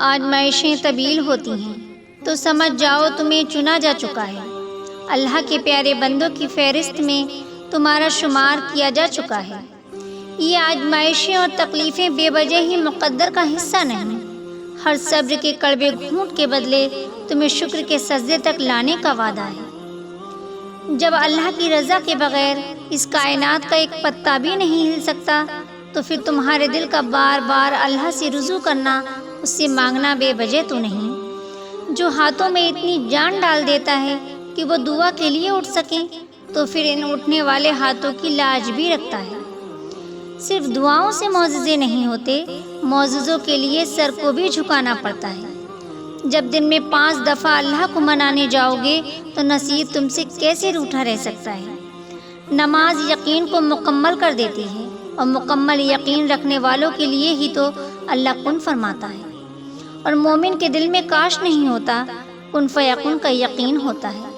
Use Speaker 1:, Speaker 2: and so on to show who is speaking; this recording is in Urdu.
Speaker 1: آزمائشیں طویل ہوتی ہیں تو سمجھ جاؤ تمہیں چنا جا چکا ہے۔ اللہ کے پیارے بندوں کی فہرست میں تمہارا شمار کیا جا چکا ہے۔ یہ آزمائشیں اور تکلیفیں بے وجہ ہی مقدر کا حصہ نہیں، ہر صبر کے کڑوے گھونٹ کے بدلے تمہیں شکر کے سجدے تک لانے کا وعدہ ہے۔ جب اللہ کی رضا کے بغیر اس کائنات کا ایک پتا بھی نہیں ہل سکتا تو پھر تمہارے دل کا بار بار اللہ سے رجوع کرنا، اس سے مانگنا بے وجہ تو نہیں۔ جو ہاتھوں میں اتنی جان ڈال دیتا ہے کہ وہ دعا کے لیے اٹھ سکیں تو پھر ان اٹھنے والے ہاتھوں کی لاج بھی رکھتا ہے۔ صرف دعاؤں سے معجزے نہیں ہوتے، معجزوں کے لیے سر کو بھی جھکانا پڑتا ہے۔ جب دن میں 5 دفعہ اللہ کو منانے جاؤ گے تو نصیب تم سے کیسے روٹھا رہ سکتا ہے؟ نماز یقین کو مکمل کر دیتی ہے، اور مکمل یقین رکھنے والوں کے لیے ہی تو اللہ کن فرماتا ہے، اور مومن کے دل میں کاش نہیں ہوتا، کن فیکن کا یقین ہوتا ہے۔